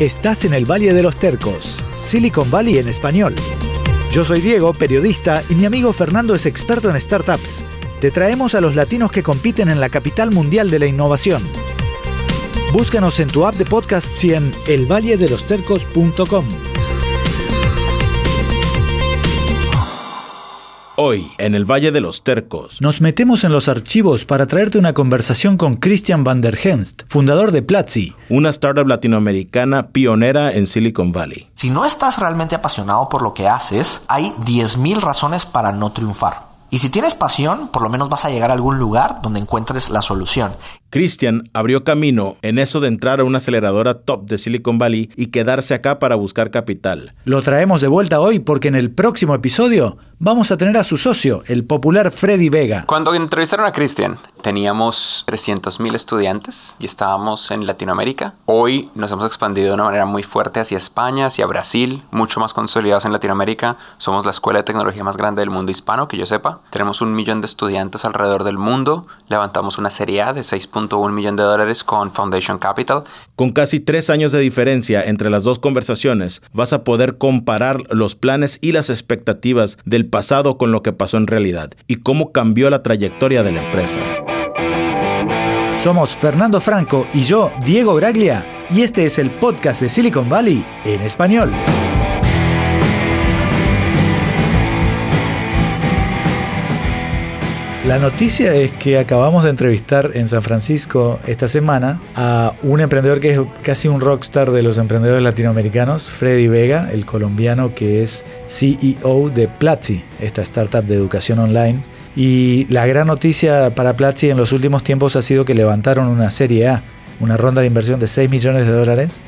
Estás en el Valle de los Tercos, Silicon Valley en español. Yo soy Diego, periodista, y mi amigo Fernando es experto en startups. Te traemos a los latinos que compiten en la capital mundial de la innovación. Búscanos en tu app de podcasts y en elvalledelostercos.com. Hoy, en el Valle de los Tercos, nos metemos en los archivos para traerte una conversación con Christian van der Henst, fundador de Platzi, una startup latinoamericana pionera en Silicon Valley. Si no estás realmente apasionado por lo que haces, hay 10,000 razones para no triunfar. Y si tienes pasión, por lo menos vas a llegar a algún lugar donde encuentres la solución. Christian abrió camino en eso de entrar a una aceleradora top de Silicon Valley y quedarse acá para buscar capital. Lo traemos de vuelta hoy porque en el próximo episodio vamos a tener a su socio, el popular Freddy Vega. Cuando entrevistaron a Christian, teníamos 300,000 estudiantes y estábamos en Latinoamérica. Hoy nos hemos expandido de una manera muy fuerte hacia España, hacia Brasil, mucho más consolidados en Latinoamérica. Somos la escuela de tecnología más grande del mundo hispano, que yo sepa. Tenemos 1 millón de estudiantes alrededor del mundo. Levantamos una serie A de $6.1 millón con Foundation Capital. Con casi 3 años de diferencia entre las dos conversaciones, vas a poder comparar los planes y las expectativas del pasado con lo que pasó en realidad y cómo cambió la trayectoria de la empresa. Somos Fernando Franco y yo, Diego Graglia, y este es el podcast de Silicon Valley en español. La noticia es que acabamos de entrevistar en San Francisco esta semana a un emprendedor que es casi un rockstar de los emprendedores latinoamericanos, Freddy Vega, el colombiano que es CEO de Platzi, esta startup de educación online. Y la gran noticia para Platzi en los últimos tiempos ha sido que levantaron una serie A, una ronda de inversión de $6 millones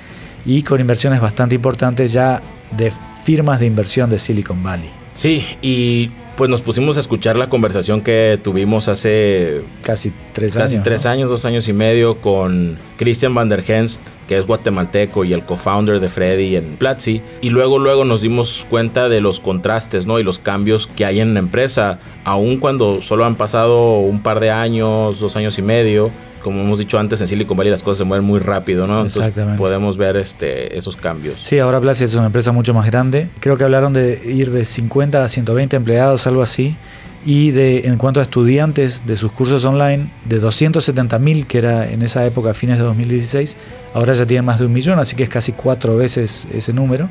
y con inversiones bastante importantes ya de firmas de inversión de Silicon Valley. Sí, y pues nos pusimos a escuchar la conversación que tuvimos hace casi 3 años. Casi 3 años, 2 años y medio con Christian van der Henst, que es guatemalteco y el co-founder de Freddy en Platzi. Y luego nos dimos cuenta de los contrastes, ¿no? Y los cambios que hay en la empresa, aun cuando solo han pasado un par de años, 2 años y medio. Como hemos dicho antes, en Silicon Valley las cosas se mueven muy rápido, ¿no? Exactamente. Entonces podemos ver esos cambios. Sí, ahora Platzi es una empresa mucho más grande. Creo que hablaron de ir de 50 a 120 empleados, algo así. Y en cuanto a estudiantes de sus cursos online, de 270,000, que era en esa época, a fines de 2016, ahora ya tienen más de 1 millón, así que es casi 4 veces ese número.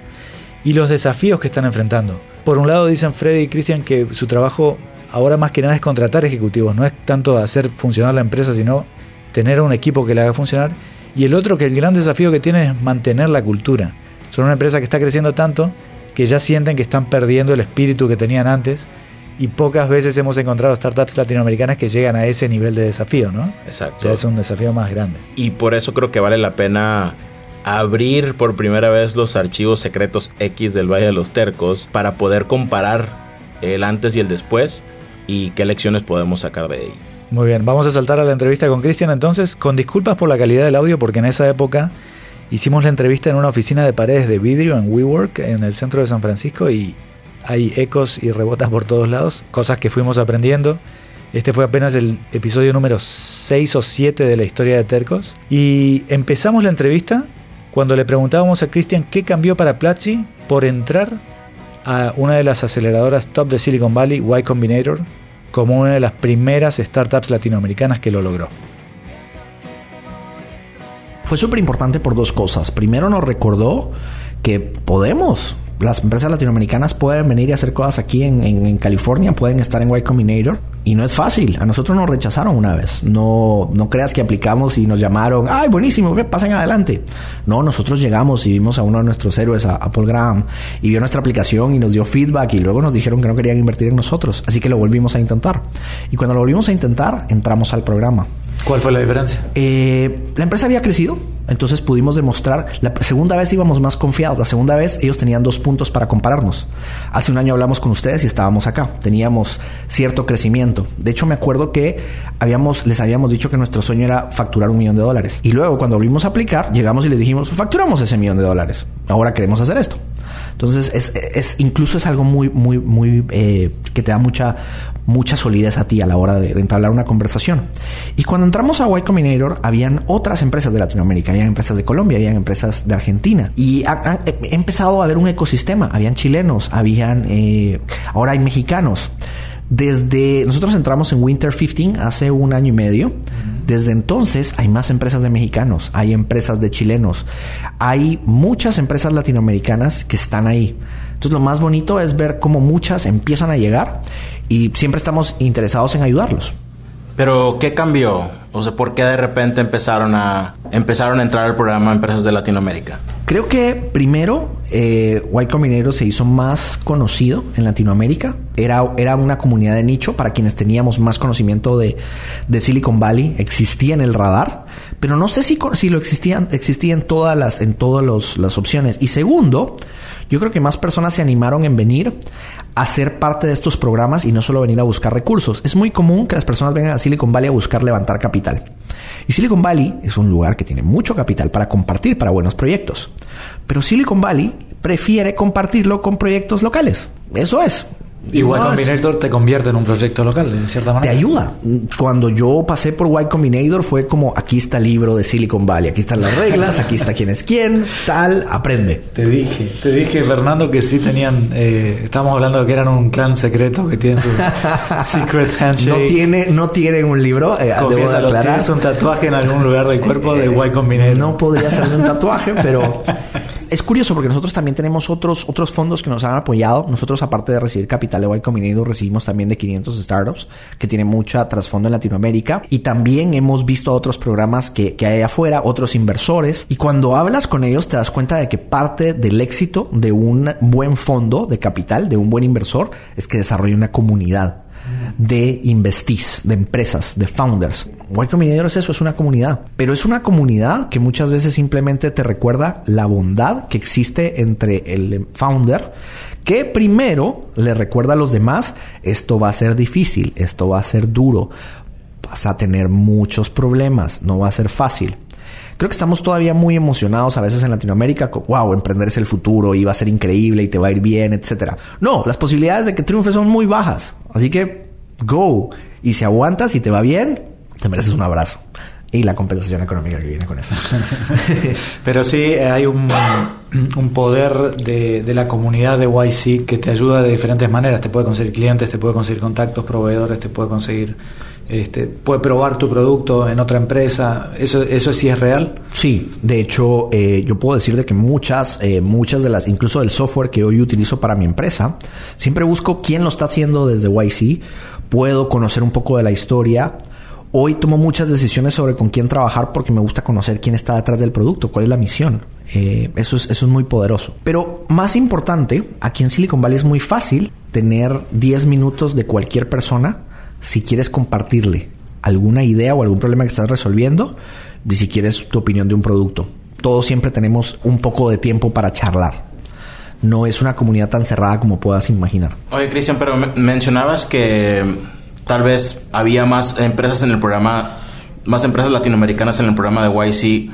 Y los desafíos que están enfrentando. Por un lado dicen Freddy y Christian que su trabajo ahora más que nada es contratar ejecutivos. No es tanto hacer funcionar la empresa, sino tener un equipo que la haga funcionar. Y el otro, que el gran desafío que tienen es mantener la cultura. Son una empresa que está creciendo tanto que ya sienten que están perdiendo el espíritu que tenían antes. Y pocas veces hemos encontrado startups latinoamericanas que llegan a ese nivel de desafío, ¿no? Exacto. Ya es un desafío más grande. Y por eso creo que vale la pena abrir por primera vez los archivos secretos X del Valle de los Tercos para poder comparar el antes y el después y qué lecciones podemos sacar de ahí. Muy bien, vamos a saltar a la entrevista con Christian entonces, con disculpas por la calidad del audio, porque en esa época hicimos la entrevista en una oficina de paredes de vidrio en WeWork, en el centro de San Francisco, y hay ecos y rebotas por todos lados, cosas que fuimos aprendiendo. Este fue apenas el episodio número 6 o 7 de la historia de Tercos. Y empezamos la entrevista cuando le preguntábamos a Christian qué cambió para Platzi por entrar a una de las aceleradoras top de Silicon Valley, Y Combinator, como una de las primeras startups latinoamericanas que lo logró. Fue súper importante por 2 cosas. Primero, nos recordó que las empresas latinoamericanas pueden venir y hacer cosas aquí en California, pueden estar en Y Combinator, y no es fácil. A nosotros nos rechazaron una vez. No creas que aplicamos y nos llamaron, ¡ay, buenísimo, pasen adelante! No, nosotros llegamos y vimos a uno de nuestros héroes, a Paul Graham, y vio nuestra aplicación y nos dio feedback, y luego nos dijeron que no querían invertir en nosotros, así que lo volvimos a intentar. Y cuando lo volvimos a intentar, entramos al programa. ¿Cuál fue la diferencia? La empresa había crecido, entonces pudimos demostrar. La segunda vez íbamos más confiados. La segunda vez ellos tenían 2 puntos para compararnos. Hace un año hablamos con ustedes y estábamos acá. Teníamos cierto crecimiento. De hecho, me acuerdo que les habíamos dicho que nuestro sueño era facturar $1 millón. Y luego, cuando volvimos a aplicar, llegamos y les dijimos, facturamos ese $1 millón. Ahora queremos hacer esto. Entonces, incluso es algo muy que te da mucha solidez a ti a la hora de entablar una conversación. Y cuando entramos a Y Combinator, habían otras empresas de Latinoamérica, habían empresas de Colombia, habían empresas de Argentina. Y ha empezado a haber un ecosistema. Habían chilenos, ahora hay mexicanos. Nosotros entramos en Winter 15 hace 1 año y medio. Desde entonces hay más empresas de mexicanos, hay empresas de chilenos, hay muchas empresas latinoamericanas que están ahí. Entonces lo más bonito es ver cómo muchas empiezan a llegar y siempre estamos interesados en ayudarlos. Pero, ¿qué cambió? O sea, ¿por qué de repente empezaron a entrar al programa Empresas de Latinoamérica? Creo que primero Y Combinator se hizo más conocido en Latinoamérica. Era una comunidad de nicho para quienes teníamos más conocimiento de Silicon Valley. Existía en el radar, pero no sé si lo existía en todas las opciones. Y segundo, yo creo que más personas se animaron en venir a ser parte de estos programas y no solo venir a buscar recursos. Es muy común que las personas vengan a Silicon Valley a buscar levantar capital. Y Silicon Valley es un lugar que tiene mucho capital para compartir para buenos proyectos. Pero Silicon Valley prefiere compartirlo con proyectos locales. Eso es. Y Y Combinator te convierte en un proyecto local, de cierta manera. Te ayuda. Cuando yo pasé por Y Combinator fue como, aquí está el libro de Silicon Valley, aquí están las reglas, aquí está quién es quién, tal, aprende. Te dije, Fernando, que sí tenían, estábamos hablando de que eran un clan secreto que tienen su secret handshake. No tienen un libro, Confiésalo, tienes un tatuaje en algún lugar del cuerpo de Y Combinator. No podría ser un tatuaje, pero... Es curioso porque nosotros también tenemos otros fondos que nos han apoyado. Nosotros, aparte de recibir capital de Y Combinator, recibimos también de 500 Startups, que tienen mucha trasfondo en Latinoamérica. Y también hemos visto otros programas que hay afuera, otros inversores. Y cuando hablas con ellos, te das cuenta de que parte del éxito de un buen fondo de capital, de un buen inversor, es que desarrolle una comunidad de investees, de empresas, de founders. Y Combinator es eso, es una comunidad. Pero es una comunidad que muchas veces simplemente te recuerda la bondad que existe entre el founder, que primero le recuerda a los demás, esto va a ser difícil, esto va a ser duro, vas a tener muchos problemas, no va a ser fácil. Creo que estamos todavía muy emocionados a veces en Latinoamérica. Wow, emprender es el futuro y va a ser increíble y te va a ir bien, etcétera. No, las posibilidades de que triunfes son muy bajas. Así que go. Y si aguantas y te va bien, te mereces un abrazo. Y la compensación económica que viene con eso. Pero sí, hay un poder de la comunidad de YC que te ayuda de diferentes maneras. Te puede conseguir clientes, te puede conseguir contactos, proveedores, te puede conseguir... puede probar tu producto en otra empresa. ¿Eso sí es real? Sí, de hecho yo puedo decir de que muchas de las, incluso del software que hoy utilizo para mi empresa, siempre busco quién lo está haciendo desde YC. Puedo conocer un poco de la historia. Hoy tomo muchas decisiones sobre con quién trabajar porque me gusta conocer quién está detrás del producto, cuál es la misión. Eso es muy poderoso. Pero más importante, aquí en Silicon Valley es muy fácil tener 10 minutos de cualquier persona si quieres compartirle alguna idea o algún problema que estás resolviendo, y si quieres tu opinión de un producto. Todos siempre tenemos un poco de tiempo para charlar. No es una comunidad tan cerrada como puedas imaginar. Oye, Cristian, pero mencionabas que tal vez había más empresas en el programa, más empresas latinoamericanas en el programa de YC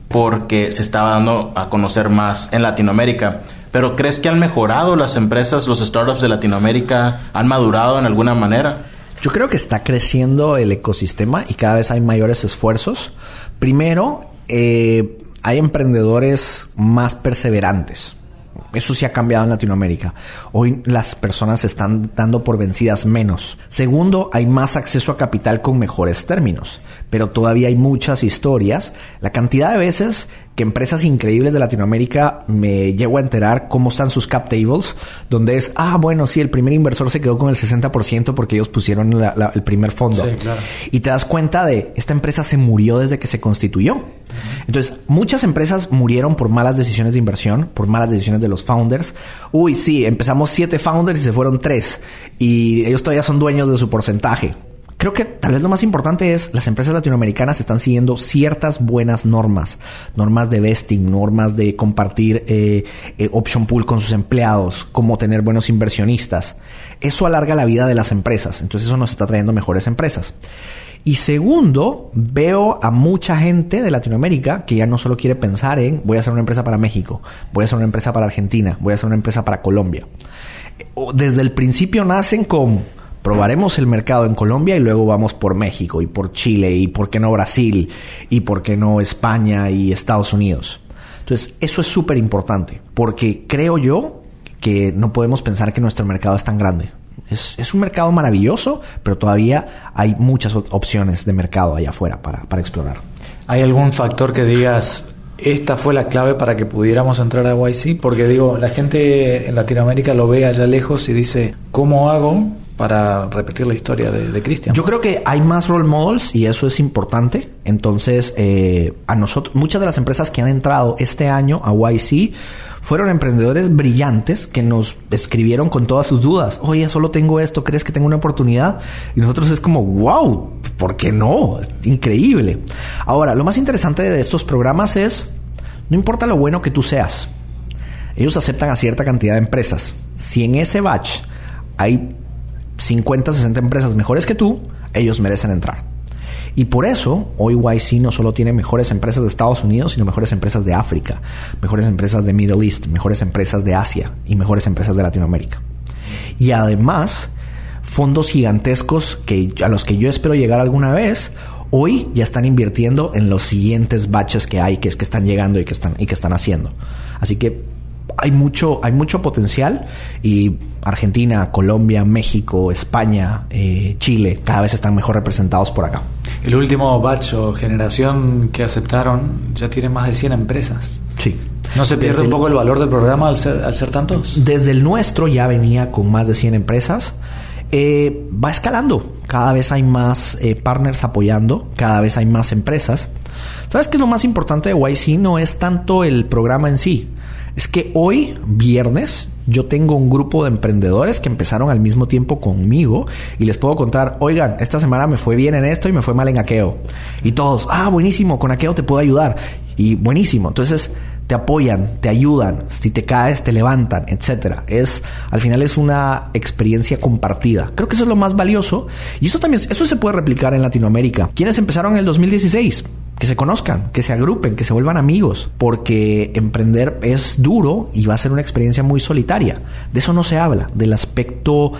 porque se estaba dando a conocer más en Latinoamérica. ¿Pero crees que han mejorado las empresas, los startups de Latinoamérica? ¿Han madurado en alguna manera? Yo creo que está creciendo el ecosistema y cada vez hay mayores esfuerzos. Primero, hay emprendedores más perseverantes. Eso sí ha cambiado en Latinoamérica. Hoy las personas se están dando por vencidas menos. Segundo, hay más acceso a capital con mejores términos. Pero todavía hay muchas historias. La cantidad de veces que empresas increíbles de Latinoamérica me llego a enterar cómo están sus cap tables, donde es, bueno, sí, el primer inversor se quedó con el 60% porque ellos pusieron el primer fondo. Sí, claro. Y te das cuenta de, esta empresa se murió desde que se constituyó. Entonces, muchas empresas murieron por malas decisiones de inversión, por malas decisiones de los founders. Uy, sí, empezamos 7 founders y se fueron 3. Y ellos todavía son dueños de su porcentaje. Creo que tal vez lo más importante es las empresas latinoamericanas están siguiendo ciertas buenas normas de vesting, normas de compartir option pool con sus empleados, cómo tener buenos inversionistas. Eso alarga la vida de las empresas, entonces eso nos está trayendo mejores empresas. Y segundo, veo a mucha gente de Latinoamérica que ya no solo quiere pensar en voy a hacer una empresa para México, voy a hacer una empresa para Argentina, voy a hacer una empresa para Colombia. Desde el principio nacen con probaremos el mercado en Colombia y luego vamos por México y por Chile y por qué no Brasil y por qué no España y Estados Unidos. Entonces, eso es súper importante porque creo yo que no podemos pensar que nuestro mercado es tan grande. Es un mercado maravilloso, pero todavía hay muchas opciones de mercado allá afuera para explorar. ¿Hay algún factor que digas, esta fue la clave para que pudiéramos entrar a YC? Porque digo, la gente en Latinoamérica lo ve allá lejos y dice, ¿cómo hago para repetir la historia de Cristian? Yo creo que hay más role models y eso es importante. Entonces, a nosotros, muchas de las empresas que han entrado este año a YC fueron emprendedores brillantes que nos escribieron con todas sus dudas. Oye, solo tengo esto, ¿crees que tengo una oportunidad? Y nosotros es como, wow, ¿por qué no? Es increíble. Ahora, lo más interesante de estos programas es, no importa lo bueno que tú seas, ellos aceptan a cierta cantidad de empresas. Si en ese batch hay 50, 60 empresas mejores que tú, ellos merecen entrar. Y por eso, hoy YC no solo tiene mejores empresas de Estados Unidos, sino mejores empresas de África, mejores empresas de Middle East, mejores empresas de Asia y mejores empresas de Latinoamérica. Y además, fondos gigantescos a los que yo espero llegar alguna vez, hoy ya están invirtiendo en los siguientes batches que hay, que están llegando y que están haciendo. Así que hay mucho potencial y Argentina, Colombia, México, España, Chile, cada vez están mejor representados por acá. El último batch o generación que aceptaron ya tiene más de 100 empresas. Sí. ¿No se pierde un poco el valor del programa al ser tantos? Desde el nuestro ya venía con más de 100 empresas. Va escalando. Cada vez hay más partners apoyando. Cada vez hay más empresas. ¿Sabes qué es lo más importante de YC? No es tanto el programa en sí. Es que hoy, viernes, yo tengo un grupo de emprendedores que empezaron al mismo tiempo conmigo y les puedo contar, oigan, esta semana me fue bien en esto y me fue mal en Akeo. Y todos, buenísimo, con Akeo te puedo ayudar. Y buenísimo. Entonces, te apoyan, te ayudan. Si te caes, te levantan, etcétera. Al final es una experiencia compartida. Creo que eso es lo más valioso. Y eso se puede replicar en Latinoamérica. ¿Quiénes empezaron en el 2016? Que se conozcan, que se agrupen, que se vuelvan amigos, porque emprender es duro y va a ser una experiencia muy solitaria. De eso no se habla, del aspecto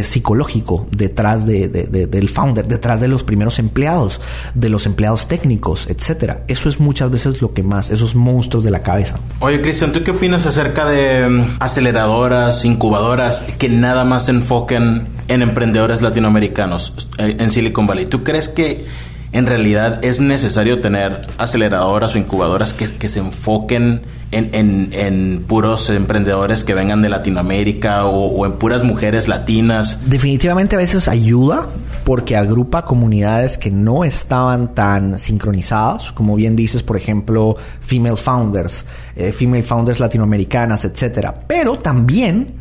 psicológico detrás del founder, detrás de los primeros empleados, de los empleados técnicos, etcétera. Eso es muchas veces lo que más, esos monstruos de la cabeza. Oye, Cristian, ¿tú qué opinas acerca de aceleradoras, incubadoras que nada más se enfoquen en emprendedores latinoamericanos en Silicon Valley? ¿Tú crees que en realidad es necesario tener aceleradoras o incubadoras que se enfoquen en puros emprendedores que vengan de Latinoamérica o en puras mujeres latinas? Definitivamente a veces ayuda porque agrupa comunidades que no estaban tan sincronizadas, como bien dices, por ejemplo, female founders latinoamericanas, etcétera. Pero también,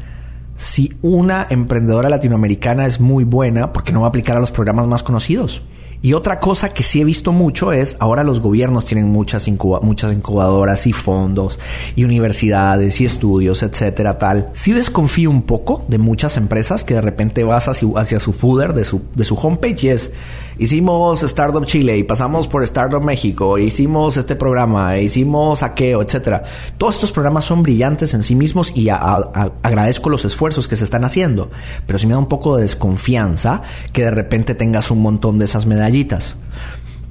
si una emprendedora latinoamericana es muy buena, ¿por qué no va a aplicar a los programas más conocidos? Y otra cosa que sí he visto mucho es, ahora los gobiernos tienen muchas incubadoras y fondos y universidades y estudios, etcétera, tal. Sí desconfío un poco de muchas empresas que de repente vas hacia su footer de su homepage y hicimos Startup Chile y pasamos por Startup México, hicimos este programa, hicimos Akeo, etcétera. Todos estos programas son brillantes en sí mismos y agradezco los esfuerzos que se están haciendo, pero sí me da un poco de desconfianza que de repente tengas un montón de esas medallitas.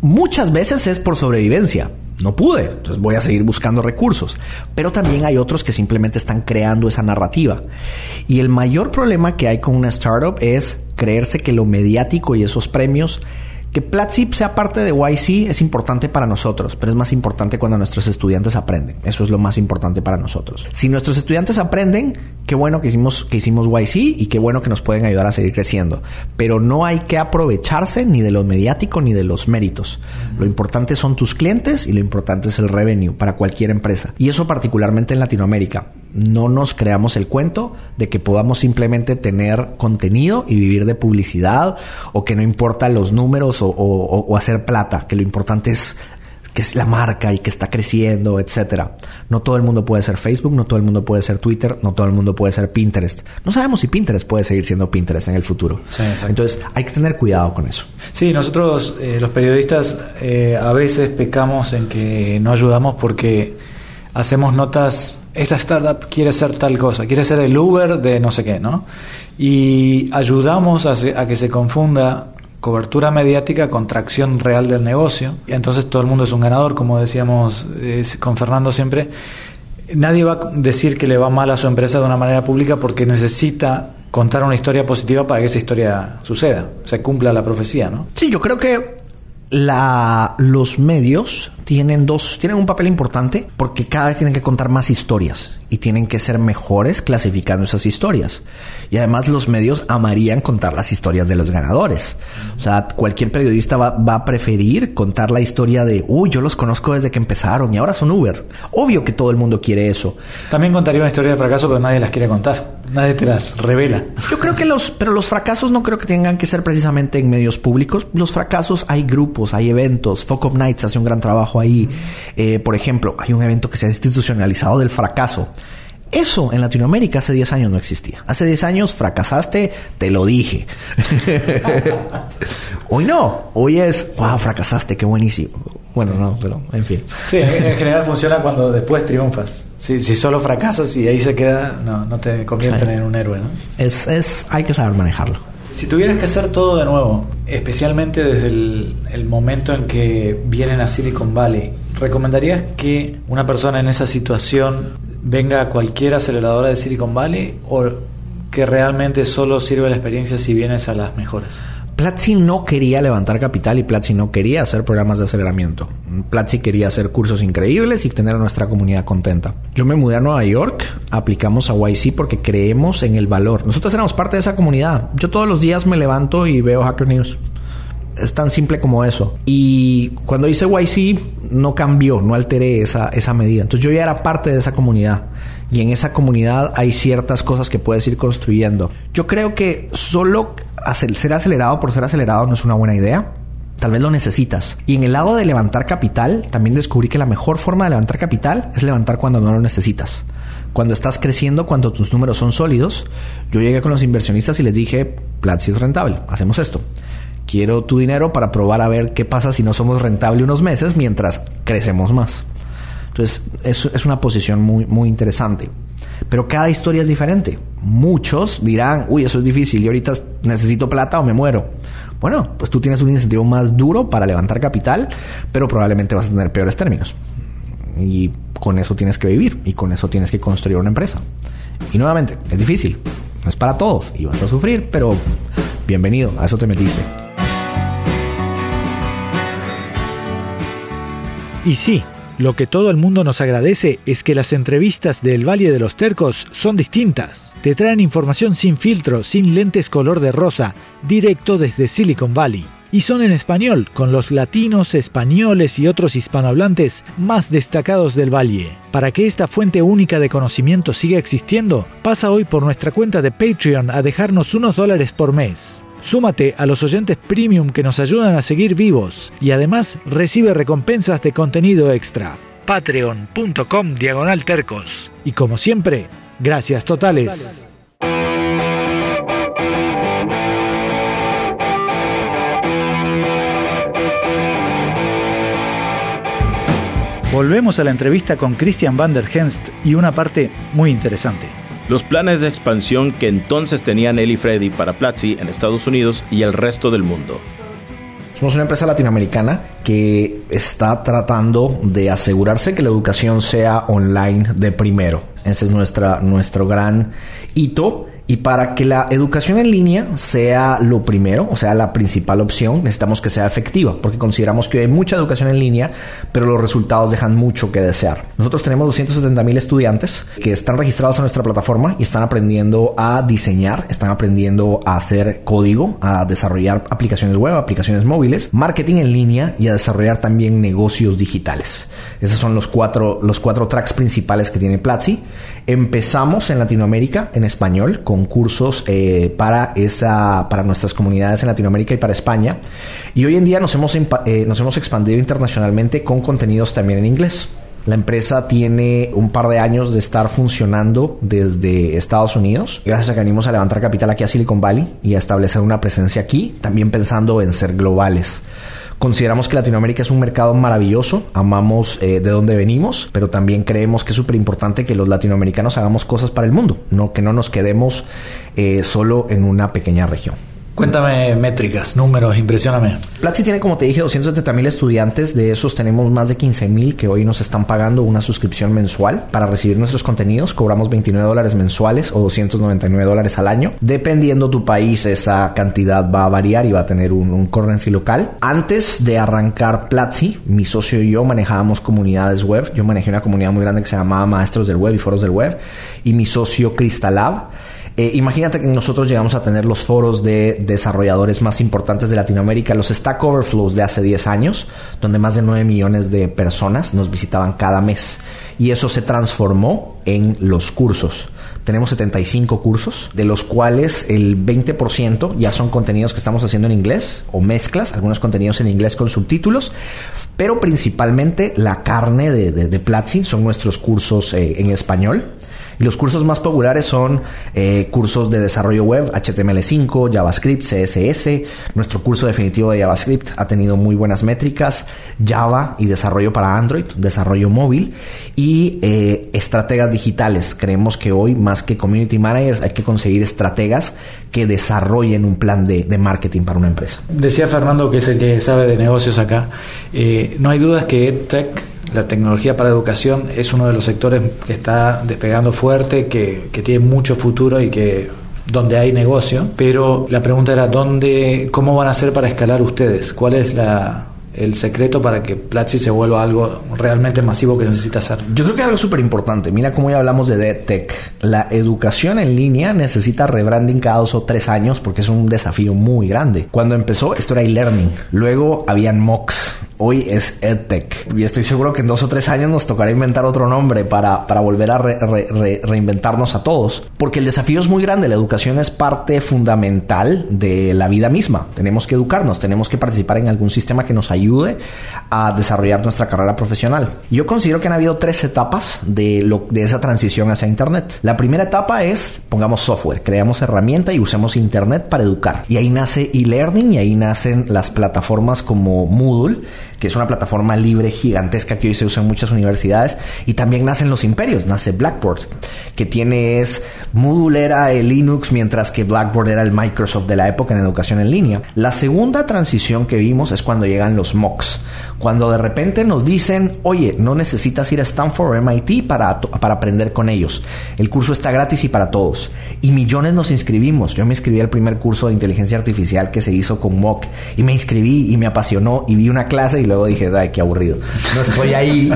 Muchas veces es por sobrevivencia. No pude, entonces voy a seguir buscando recursos. Pero también hay otros que simplemente están creando esa narrativa. Y el mayor problema que hay con una startup es creerse que lo mediático y esos premios, que Platzi sea parte de YC es importante para nosotros, pero es más importante cuando nuestros estudiantes aprenden. Eso es lo más importante para nosotros. Si nuestros estudiantes aprenden, qué bueno que hicimos YC y qué bueno que nos pueden ayudar a seguir creciendo. Pero no hay que aprovecharse ni de lo mediático ni de los méritos. Lo importante son tus clientes y lo importante es el revenue para cualquier empresa. Y eso particularmente en Latinoamérica. No nos creamos el cuento de que podamos simplemente tener contenido y vivir de publicidad o que no importa los números o hacer plata, que lo importante es es la marca y que está creciendo, etcétera. No todo el mundo puede ser Facebook, no todo el mundo puede ser Twitter, no todo el mundo puede ser Pinterest. No sabemos si Pinterest puede seguir siendo Pinterest en el futuro. Sí, entonces hay que tener cuidado con eso. Sí, nosotros los periodistas a veces pecamos en que no ayudamos porque hacemos notas, esta startup quiere ser tal cosa, quiere ser el Uber de no sé qué, ¿no? Y ayudamos a que se confunda cobertura mediática con tracción real del negocio. Y entonces todo el mundo es un ganador, como decíamos con Fernando siempre. Nadie va a decir que le va mal a su empresa de una manera pública porque necesita contar una historia positiva para que esa historia suceda, se cumpla la profecía, ¿no? Sí, yo creo que los medios tienen un papel importante porque cada vez tienen que contar más historias y tienen que ser mejores clasificando esas historias. Y además los medios amarían contar las historias de los ganadores. O sea, cualquier periodista va a preferir contar la historia de yo los conozco desde que empezaron y ahora son Uber. Obvio que todo el mundo quiere eso. También contaría una historia de fracaso, pero nadie las quiere contar. Nadie te las revela. Yo creo que los fracasos no creo que tengan que ser precisamente en medios públicos. Los fracasos, hay grupos, hay eventos. Fuck Up Nights hace un gran trabajo ahí. Por ejemplo, hay un evento que se ha institucionalizado del fracaso. Eso en Latinoamérica hace 10 años no existía. Hace 10 años fracasaste, te lo dije. Hoy no. Hoy es, wow, fracasaste, qué buenísimo. Bueno, no, pero en fin. Sí, en general funciona cuando después triunfas. Si solo fracasas y ahí se queda, no te convierten en un héroe, ¿no? Hay que saber manejarlo. Si tuvieras que hacer todo de nuevo, especialmente desde el momento en que vienen a Silicon Valley, ¿recomendarías que una persona en esa situación venga a cualquier aceleradora de Silicon Valley o que realmente solo sirve la experiencia si vienes a las mejores? Platzi no quería levantar capital y Platzi no quería hacer programas de aceleramiento. Platzi quería hacer cursos increíbles y tener a nuestra comunidad contenta. Yo me mudé a Nueva York, aplicamos a YC porque creemos en el valor. Nosotros éramos parte de esa comunidad. Yo todos los días me levanto y veo Hacker News. Es tan simple como eso. Y cuando hice YC no cambió, no alteré esa medida. Entonces yo ya era parte de esa comunidad. Y en esa comunidad hay ciertas cosas que puedes ir construyendo. Yo creo que solo ser acelerado por ser acelerado no es una buena idea. Tal vez lo necesitas. Y en el lado de levantar capital, también descubrí que la mejor forma de levantar capital es levantar cuando no lo necesitas. Cuando estás creciendo, cuando tus números son sólidos. Yo llegué con los inversionistas y les dije, Platzi es rentable, hacemos esto. Quiero tu dinero para probar a ver qué pasa si no somos rentables unos meses mientras crecemos más. Entonces, es una posición muy, muy interesante. Pero cada historia es diferente. Muchos dirán, eso es difícil, yo ahorita necesito plata o me muero. Bueno, pues tú tienes un incentivo más duro para levantar capital, pero probablemente vas a tener peores términos. Y con eso tienes que vivir y con eso tienes que construir una empresa. Y nuevamente, es difícil. No es para todos y vas a sufrir, pero bienvenido, a eso te metiste. Y sí, lo que todo el mundo nos agradece es que las entrevistas del Valle de los Tercos son distintas. Te traen información sin filtro, sin lentes color de rosa, directo desde Silicon Valley. Y son en español, con los latinos, españoles y otros hispanohablantes más destacados del Valle. Para que esta fuente única de conocimiento siga existiendo, pasa hoy por nuestra cuenta de Patreon a dejarnos unos $1 por mes. Súmate a los oyentes premium que nos ayudan a seguir vivos y además recibe recompensas de contenido extra. Patreon.com/tercos. Y como siempre, gracias totales. Volvemos a la entrevista con Christian van der Henst y una parte muy interesante. Los planes de expansión que entonces tenían él y Freddy para Platzi en Estados Unidos y el resto del mundo. Somos una empresa latinoamericana que está tratando de asegurarse que la educación sea online de primero. Ese es nuestro gran hito. Y para que la educación en línea sea lo primero, o sea, la principal opción, necesitamos que sea efectiva, porque consideramos que hay mucha educación en línea, pero los resultados dejan mucho que desear. Nosotros tenemos 270,000 estudiantes que están registrados en nuestra plataforma y están aprendiendo a diseñar, están aprendiendo a hacer código, a desarrollar aplicaciones web, aplicaciones móviles, marketing en línea y a desarrollar también negocios digitales. Esos son los cuatro tracks principales que tiene Platzi. Empezamos en Latinoamérica en español con con cursos para nuestras comunidades en Latinoamérica y para España. Y hoy en día nos hemos expandido internacionalmente con contenidos también en inglés. La empresa tiene un par de años de estar funcionando desde Estados Unidos, gracias a que venimos a levantar capital aquí a Silicon Valley y a establecer una presencia aquí, también pensando en ser globales. Consideramos que Latinoamérica es un mercado maravilloso, amamos de dónde venimos, pero también creemos que es súper importante que los latinoamericanos hagamos cosas para el mundo, que no nos quedemos solo en una pequeña región. Cuéntame métricas, números, impresióname. Platzi tiene, como te dije, 270,000 estudiantes. De esos tenemos más de 15,000 que hoy nos están pagando una suscripción mensual para recibir nuestros contenidos. Cobramos $29 mensuales o $299 al año. Dependiendo tu país, esa cantidad va a variar y va a tener un currency local. Antes de arrancar Platzi, mi socio y yo manejábamos comunidades web. Yo manejé una comunidad muy grande que se llamaba Maestros del Web y Foros del Web. Y mi socio Cristalab. Imagínate que nosotros llegamos a tener los foros de desarrolladores más importantes de Latinoamérica, los Stack Overflows de hace 10 años, donde más de 9 millones de personas nos visitaban cada mes. Y eso se transformó en los cursos. Tenemos 75 cursos, de los cuales el 20% ya son contenidos que estamos haciendo en inglés o mezclas, algunos contenidos en inglés con subtítulos, pero principalmente la carne de Platzi son nuestros cursos en español. Y los cursos más populares son cursos de desarrollo web, HTML5, JavaScript, CSS. Nuestro curso definitivo de JavaScript ha tenido muy buenas métricas. Java y desarrollo para Android, desarrollo móvil y estrategas digitales. Creemos que hoy, más que community managers, hay que conseguir estrategas que desarrollen un plan de marketing para una empresa. Decía Fernando, que es el que sabe de negocios acá, no hay dudas que EdTech, la tecnología para educación, es uno de los sectores que está despegando fuerte, que tiene mucho futuro y que donde hay negocio. Pero la pregunta era, ¿cómo van a hacer para escalar ustedes? ¿Cuál es el secreto para que Platzi se vuelva algo realmente masivo que necesita hacer? Yo creo que algo súper importante. Mira cómo ya hablamos de EdTech. La educación en línea necesita rebranding cada 2 o 3 años porque es un desafío muy grande. Cuando empezó, esto era e-learning. Luego habían MOOCs. Hoy es EdTech. Y estoy seguro que en 2 o 3 años nos tocará inventar otro nombre para volver a reinventarnos a todos. Porque el desafío es muy grande. La educación es parte fundamental de la vida misma. Tenemos que educarnos. Tenemos que participar en algún sistema que nos ayude a desarrollar nuestra carrera profesional. Yo considero que han habido 3 etapas de esa transición hacia Internet. La primera etapa es, pongamos software, creamos herramienta y usemos Internet para educar. Y ahí nace e-learning y ahí nacen las plataformas como Moodle, que es una plataforma libre gigantesca que hoy se usa en muchas universidades, y también nacen los imperios. Nace Blackboard, que Moodle era el Linux, mientras que Blackboard era el Microsoft de la época en educación en línea. La segunda transición que vimos es cuando llegan los MOOCs, cuando de repente nos dicen, oye, no necesitas ir a Stanford o MIT para aprender con ellos. El curso está gratis y para todos. Y millones nos inscribimos. Yo me inscribí al primer curso de inteligencia artificial que se hizo con MOOC, y me inscribí y me apasionó y vi una clase y luego dije, ay, qué aburrido. No estoy ahí,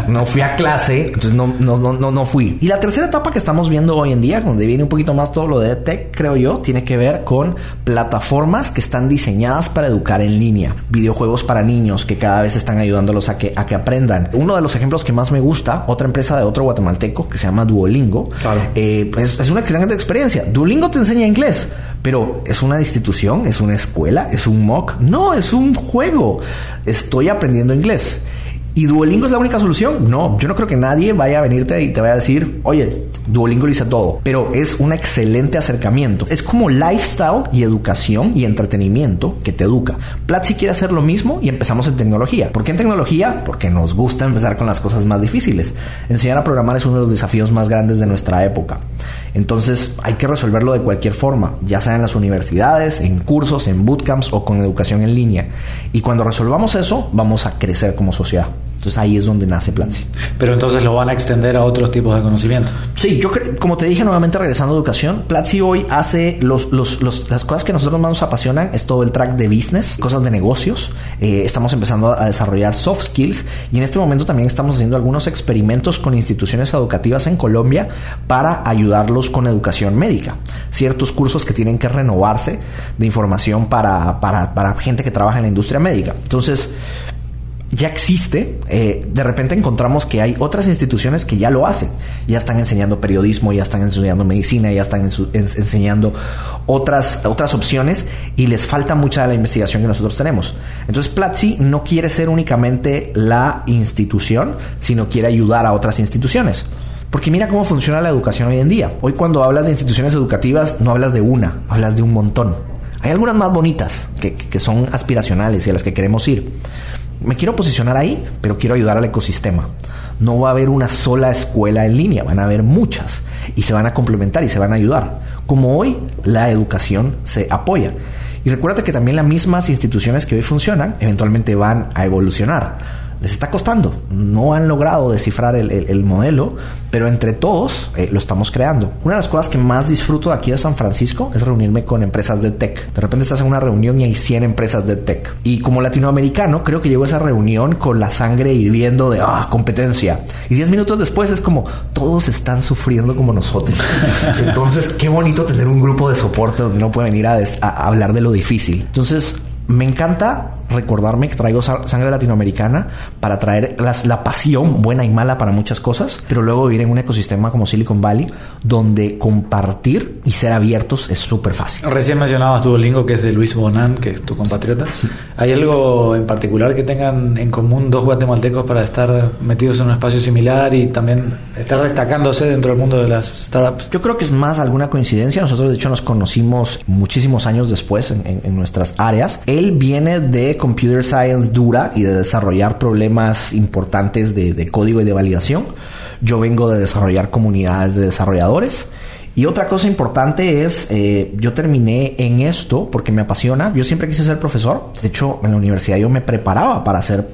no fui a clase, entonces no fui. Y la tercera etapa que estamos viendo hoy en día, donde viene un poquito más todo lo de EdTech, creo yo, tiene que ver con plataformas que están diseñadas para educar en línea. Videojuegos para niños que cada vez están ayudándolos a que aprendan. Uno de los ejemplos que más me gusta, otra empresa de otro guatemalteco que se llama Duolingo. Claro. Es una excelente experiencia. Duolingo te enseña inglés, pero ¿es una institución? ¿Es una escuela? ¿Es un MOOC? No, es un juego. Estoy aprendiendo inglés. ¿Y Duolingo es la única solución? No, yo no creo que nadie vaya a venirte y te vaya a decir, oye, Duolingo lo hizo todo. Pero es un excelente acercamiento. Es como lifestyle y educación y entretenimiento que te educa. Platzi quiere hacer lo mismo y empezamos en tecnología. ¿Por qué en tecnología? Porque nos gusta empezar con las cosas más difíciles. Enseñar a programar es uno de los desafíos más grandes de nuestra época. Entonces hay que resolverlo de cualquier forma, ya sea en las universidades, en cursos, en bootcamps o con educación en línea. Y cuando resolvamos eso, vamos a crecer como sociedad. Entonces ahí es donde nace Platzi. Pero entonces lo van a extender a otros tipos de conocimiento. Sí, yo creo, como te dije nuevamente, regresando a educación, Platzi hoy hace las cosas que a nosotros más nos apasionan, es todo el track de business, cosas de negocios. Estamos empezando a desarrollar soft skills y en este momento también estamos haciendo algunos experimentos con instituciones educativas en Colombia para ayudarlos con educación médica. Ciertos cursos que tienen que renovarse de información para gente que trabaja en la industria médica. Entonces, ya existe. De repente encontramos que hay otras instituciones que ya lo hacen. Ya están enseñando periodismo, ya están enseñando medicina, ya están enseñando otras opciones y les falta mucha de la investigación que nosotros tenemos. Entonces Platzi no quiere ser únicamente la institución, sino quiere ayudar a otras instituciones. Porque mira cómo funciona la educación hoy en día. Hoy cuando hablas de instituciones educativas no hablas de una, hablas de un montón. Hay algunas más bonitas que son aspiracionales y a las que queremos ir. Me quiero posicionar ahí, pero quiero ayudar al ecosistema. No va a haber una sola escuela en línea, van a haber muchas y se van a complementar y se van a ayudar. Como hoy la educación se apoya. Y recuerda que también las mismas instituciones que hoy funcionan eventualmente van a evolucionar. Les está costando, no han logrado descifrar el modelo, pero entre todos lo estamos creando. Una de las cosas que más disfruto de aquí de San Francisco es reunirme con empresas de tech. De repente estás en una reunión y hay 100 empresas de tech. Y como latinoamericano, creo que llego a esa reunión con la sangre hirviendo de competencia. Y 10 minutos después es como, todos están sufriendo como nosotros. Entonces, qué bonito tener un grupo de soporte donde uno puede venir a hablar de lo difícil. Entonces, me encanta recordarme que traigo sangre latinoamericana para traer la pasión buena y mala para muchas cosas, pero luego vivir en un ecosistema como Silicon Valley donde compartir y ser abiertos es súper fácil. Recién mencionabas Duolingo, que es de Luis Bonan, que es tu compatriota. Sí. ¿Hay algo en particular que tengan en común dos guatemaltecos para estar metidos en un espacio similar y también estar destacándose dentro del mundo de las startups? Yo creo que es más alguna coincidencia. Nosotros de hecho nos conocimos muchísimos años después en nuestras áreas. Él viene de Computer Science dura y de desarrollar problemas importantes de código y de validación. Yo vengo de desarrollar comunidades de desarrolladores. Y otra cosa importante es, yo terminé en esto porque me apasiona. Yo siempre quise ser profesor. De hecho, en la universidad yo me preparaba para ser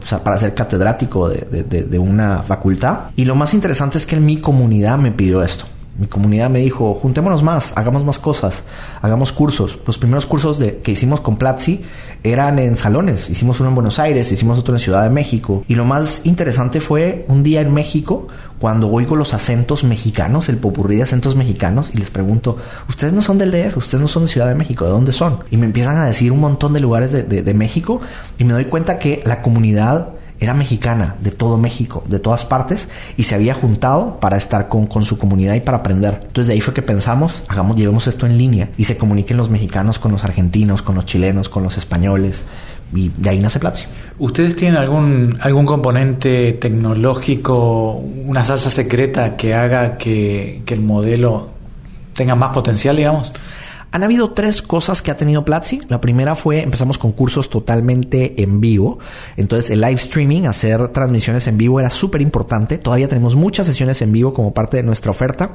catedrático de una facultad. Y lo más interesante es que mi comunidad me pidió esto. Mi comunidad me dijo, juntémonos más, hagamos más cosas, hagamos cursos. Los primeros cursos que hicimos con Platzi eran en salones. Hicimos uno en Buenos Aires, hicimos otro en Ciudad de México. Y lo más interesante fue un día en México, cuando oigo los acentos mexicanos, el popurrí de acentos mexicanos, y les pregunto, ustedes no son del DF, ustedes no son de Ciudad de México, ¿de dónde son? Y me empiezan a decir un montón de lugares de México, y me doy cuenta que la comunidad era mexicana, de todo México, de todas partes, y se había juntado para estar con su comunidad y para aprender. Entonces de ahí fue que pensamos, llevemos esto en línea y se comuniquen los mexicanos con los argentinos, con los chilenos, con los españoles, y de ahí nace Platzi. ¿Ustedes tienen algún componente tecnológico, una salsa secreta que haga que el modelo tenga más potencial, digamos? Han habido 3 cosas que ha tenido Platzi. La primera fue, empezamos con cursos totalmente en vivo. Entonces el live streaming, hacer transmisiones en vivo era súper importante. Todavía tenemos muchas sesiones en vivo como parte de nuestra oferta,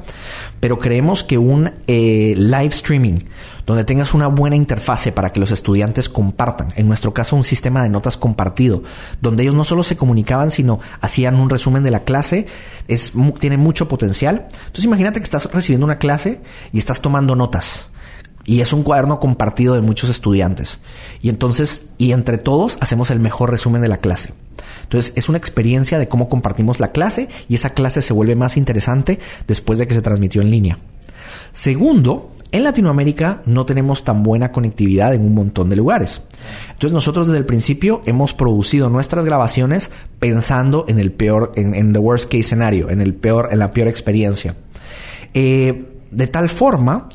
pero creemos que un live streaming donde tengas una buena interfase para que los estudiantes compartan, en nuestro caso un sistema de notas compartido, donde ellos no solo se comunicaban, sino hacían un resumen de la clase, tiene mucho potencial. Entonces imagínate que estás recibiendo una clase y estás tomando notas. Y es un cuaderno compartido de muchos estudiantes. Y entonces, entre todos, hacemos el mejor resumen de la clase. Entonces, es una experiencia de cómo compartimos la clase y esa clase se vuelve más interesante después de que se transmitió en línea. Segundo, en Latinoamérica no tenemos tan buena conectividad en un montón de lugares. Entonces, nosotros desde el principio hemos producido nuestras grabaciones pensando en el peor, en the worst case scenario, en la peor experiencia. De tal forma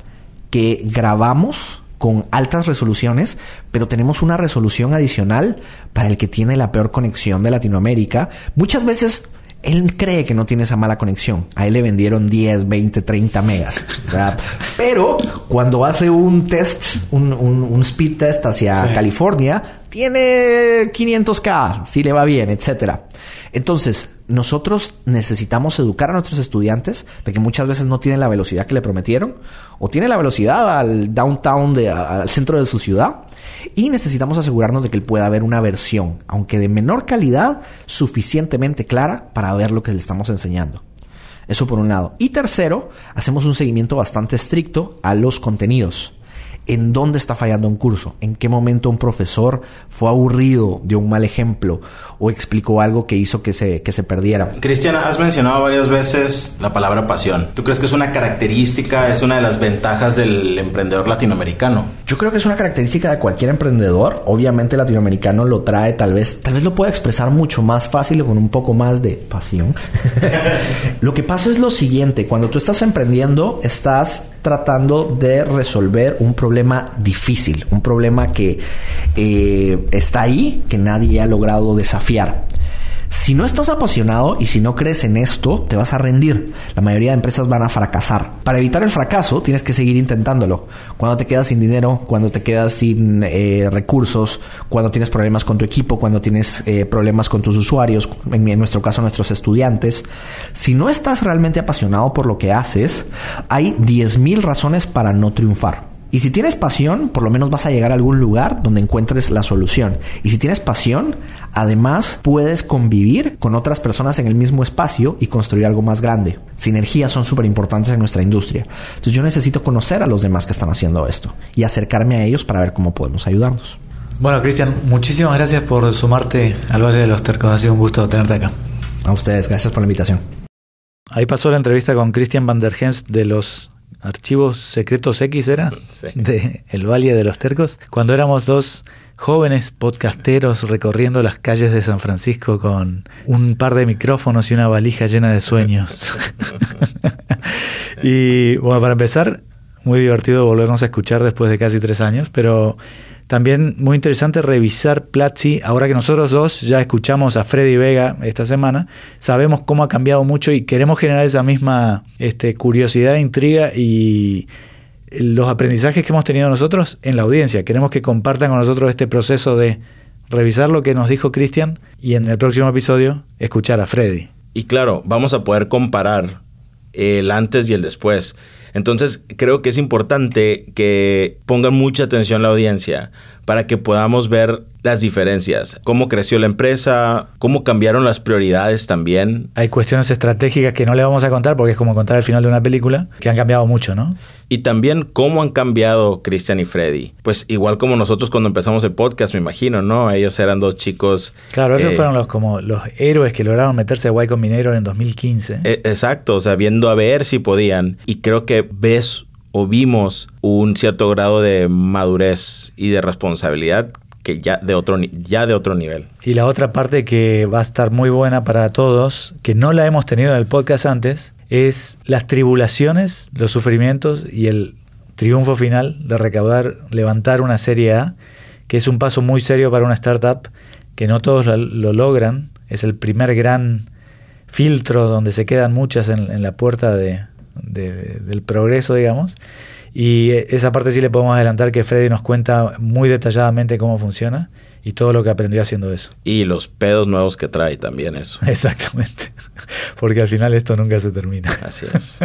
que grabamos con altas resoluciones, pero tenemos una resolución adicional para el que tiene la peor conexión de Latinoamérica. Muchas veces él cree que no tiene esa mala conexión. A él le vendieron 10, 20, 30 megas, ¿verdad? Pero cuando hace un test, un speed test hacia California, tiene 500K, si le va bien, etcétera. Entonces, nosotros necesitamos educar a nuestros estudiantes de que muchas veces no tienen la velocidad que le prometieron o tienen la velocidad al downtown, al centro de su ciudad, y necesitamos asegurarnos de que él pueda ver una versión, aunque de menor calidad, suficientemente clara para ver lo que le estamos enseñando. Eso por un lado. Y tercero, hacemos un seguimiento bastante estricto a los contenidos. en dónde está fallando un curso, en qué momento un profesor fue aburrido, dio un mal ejemplo o explicó algo que hizo que se perdiera. Cristian, has mencionado varias veces la palabra pasión. ¿Tú crees que es una característica, es una de las ventajas del emprendedor latinoamericano? Yo creo que es una característica de cualquier emprendedor. Obviamente el latinoamericano lo trae, tal vez lo pueda expresar mucho más fácil con un poco más de pasión. Lo que pasa es lo siguiente, cuando tú estás emprendiendo, estás tratando de resolver un problema difícil, un problema que está ahí, que nadie ha logrado desafiar. Si no estás apasionado y si no crees en esto, te vas a rendir. La mayoría de empresas van a fracasar. Para evitar el fracaso, tienes que seguir intentándolo. Cuando te quedas sin dinero, cuando te quedas sin recursos, cuando tienes problemas con tu equipo, cuando tienes problemas con tus usuarios, en nuestro caso, nuestros estudiantes. Si no estás realmente apasionado por lo que haces, hay 10,000 razones para no triunfar. Y si tienes pasión, por lo menos vas a llegar a algún lugar donde encuentres la solución. Y si tienes pasión, además puedes convivir con otras personas en el mismo espacio y construir algo más grande. Sinergias son súper importantes en nuestra industria. Entonces yo necesito conocer a los demás que están haciendo esto y acercarme a ellos para ver cómo podemos ayudarnos. Bueno, Cristian, muchísimas gracias por sumarte al Valle de los Tercos. Ha sido un gusto tenerte acá. A ustedes, gracias por la invitación. Ahí pasó la entrevista con Cristian Van der Genst de los Archivos Secretos X, ¿era? Sí. De El Valle de los Tercos. Cuando éramos dos jóvenes podcasteros recorriendo las calles de San Francisco con un par de micrófonos y una valija llena de sueños. Y bueno, para empezar, muy divertido volvernos a escuchar después de casi 3 años, pero también muy interesante revisar Platzi. Ahora que nosotros dos ya escuchamos a Freddy Vega esta semana, sabemos cómo ha cambiado mucho y queremos generar esa misma curiosidad, intriga y los aprendizajes que hemos tenido nosotros en la audiencia. Queremos que compartan con nosotros este proceso de revisar lo que nos dijo Cristian y en el próximo episodio escuchar a Freddy. Y claro, vamos a poder comparar el antes y el después. Entonces creo que es importante que pongan mucha atención la audiencia para que podamos ver las diferencias, cómo creció la empresa, cómo cambiaron las prioridades también. Hay cuestiones estratégicas que no le vamos a contar porque es como contar el final de una película, que han cambiado mucho, ¿no? Y también cómo han cambiado Cristian y Freddy. Pues igual como nosotros cuando empezamos el podcast, me imagino, ¿no? Ellos eran 2 chicos... Claro, ellos fueron los héroes que lograron meterse a Y Combinator en 2015. Exacto, o sea, viendo a ver si podían. Y creo que vimos un cierto grado de madurez y de responsabilidad que ya de otro nivel. Y la otra parte que va a estar muy buena para todos, que no la hemos tenido en el podcast antes, es las tribulaciones, los sufrimientos y el triunfo final de levantar una serie A, que es un paso muy serio para una startup, que no todos lo logran. Es el primer gran filtro donde se quedan muchas en la puerta del progreso, digamos. Y esa parte sí le podemos adelantar que Freddy nos cuenta muy detalladamente cómo funciona y todo lo que aprendió haciendo eso. Y los pedos nuevos que trae también eso. Exactamente. Porque al final esto nunca se termina. Así es.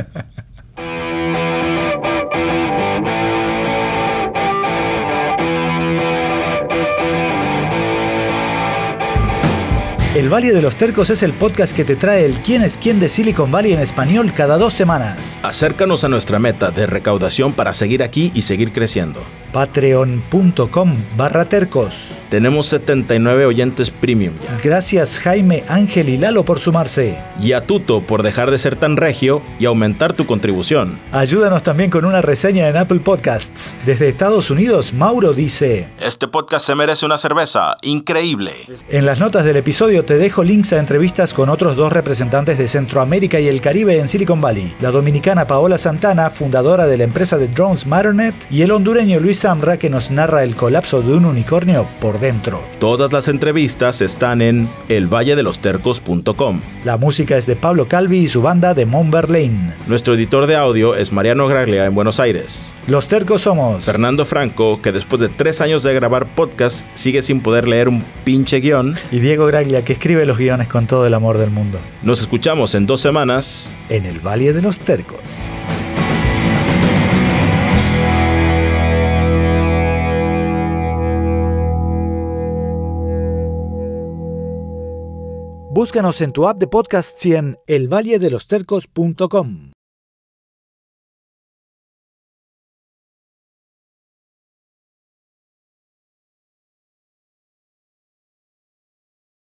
El Valle de los Tercos es el podcast que te trae el quién es quién de Silicon Valley en español cada 2 semanas. Acércanos a nuestra meta de recaudación para seguir aquí y seguir creciendo. Patreon.com/tercos. Tenemos 79 oyentes premium ya. Gracias Jaime, Ángel y Lalo por sumarse. Y a Tuto por dejar de ser tan regio y aumentar tu contribución. Ayúdanos también con una reseña en Apple Podcasts. Desde Estados Unidos, Mauro dice: Este podcast se merece una cerveza. Increíble. En las notas del episodio te dejo links a entrevistas con otros 2 representantes de Centroamérica y el Caribe en Silicon Valley. La dominicana Paola Santana, fundadora de la empresa de drones Matternet, y el hondureño Luis Zambra, que nos narra el colapso de un unicornio por dentro. Todas las entrevistas están en elvalledelostercos.com. La música es de Pablo Calvi y su banda de Montberlin. Nuestro editor de audio es Mariano Graglia en Buenos Aires. Los tercos somos Fernando Franco, que después de 3 años de grabar podcast sigue sin poder leer un pinche guión. Y Diego Graglia, que escribe los guiones con todo el amor del mundo. Nos escuchamos en 2 semanas en el Valle de los Tercos. Búscanos en tu app de podcasts y en elvalledelostercos.com.